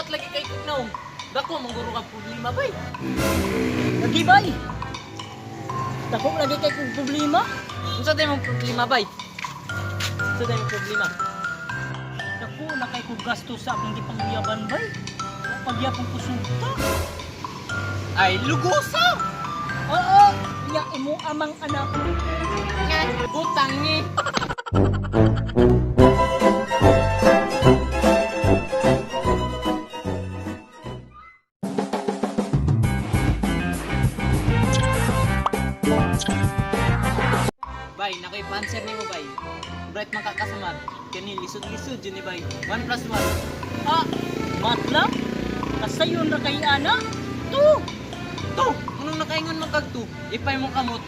Dapat lagi kay Kugnaw. Dako, mangguro ka problema, bay. Lagi bay. Dako lagi kay kong problema. Unsa tayo mong problema, bay? Unsa tayo mong problema? Dako na kay kong gasto sa akong gipangyaban bay. Pagyapon ko sugta. Ay, lugosa! Oo, iya imo amang anak. Nga, utang ni. Bay, nakoy panser nimo bay. Bright man kakasamad. Kani lisod-lisod yun ni bay. 1 plus 1. Ah, matla? Kasayon ra kay ana? Tu, To, anong nakaingon man kag to? Ipay mo kamot.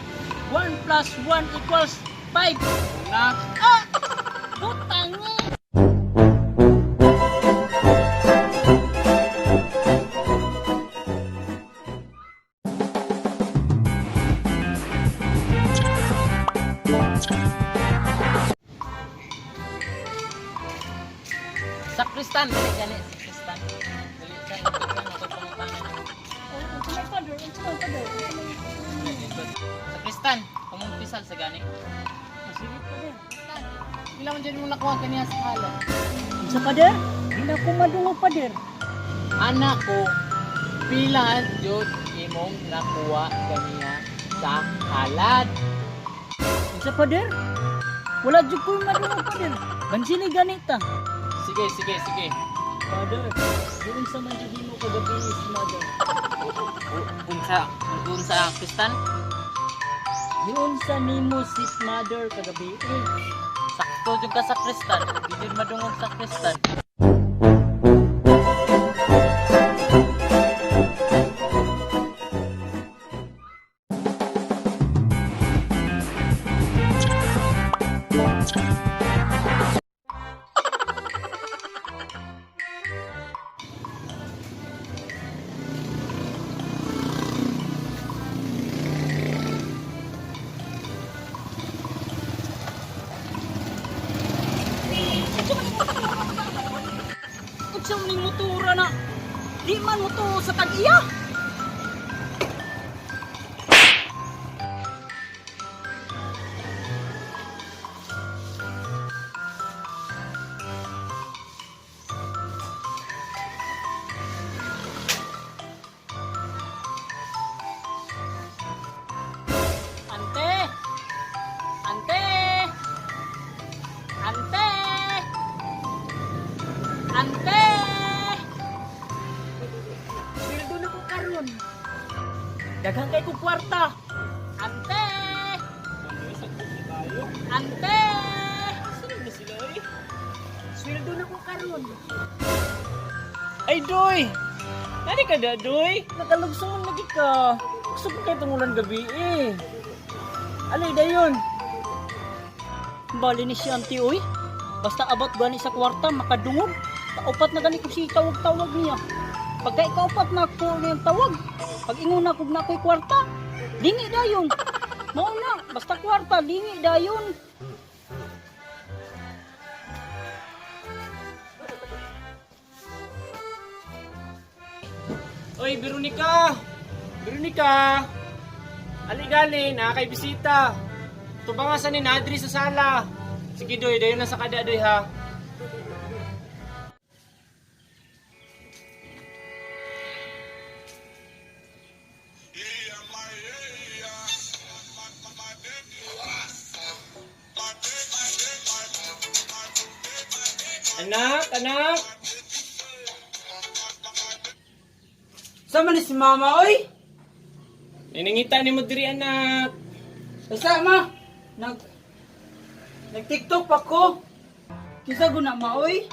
1 plus 1 equals 5. Na, Ah! Butang ni. sakristan, dali gani, sakristan. Dali sa ipagkan ako pangutangan. Unsa father? Unsa father? Sakristan, kumumpisal sa gani. Sige father. Ilang man dyan mo nakuha kaniya sa hala. Unsa father? Di na ko madungog father. Anak ko, pila jud imong nakuha kaniya sa halad. Unsa father? Wala jud ko madungog father. Bansini ganita. Sige, sige, sige. Father, doon sa man jud mo kagabi is mother. Unsa Kristan? Yun sa nimo si mother kagabi. Sakto jud ka sa Kristan. Di jud madungog sa Kristan. Unsa man ning motora na? Di man mo to sa tag-iya. Ante! Ante! Ante! Ante! Sweldo na ko karon. Daghang kay ko kwarta. Ante! Ante! Sweldo na ko karon. Ay, Doy! Nani ka da, Doy? Nakalugsungan lagi ka. Gusto ko kayo tungulan gabi eh. Alay dayon. Bali ni si auntie oy. Basta abot gani sa kwarta makadungog. Kaupat na gani ko si tawag-tawag niya. Pagka ikaupat na ko niyang tawag. Pag ingon na ko na ko'y kwarta. Lingi dayon. Mao na, basta kwarta lingi dayon. Oy, Veronica! Veronica! Ali-gali, nakakay bisita. Tubangasan ni Nadri sa sala. Sige, Doy, dayon na sa kada, Doy, ha? Anak, anak! Sama ni si mama oy. Niningita ni mo diri, anak. Sama. Nag-TikTok pa ko. Kisa guna ma oy.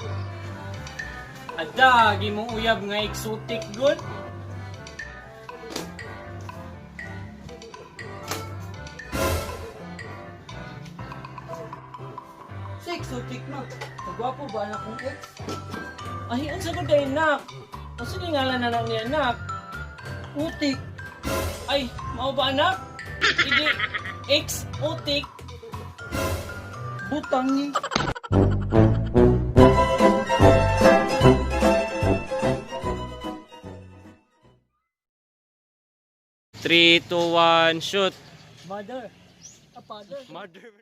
Ada, gi mo uyab nga exotic good. Sa exotic na. Kagwapo ba anak kong ex? Ay, ang sagot day, anak. Ang sige ngalan na lang ni anak. Utik. Ay, mao ba, anak? Hindi, exotic. Butang ni. 3, 2, 1, shoot. Mother. A father. Mother.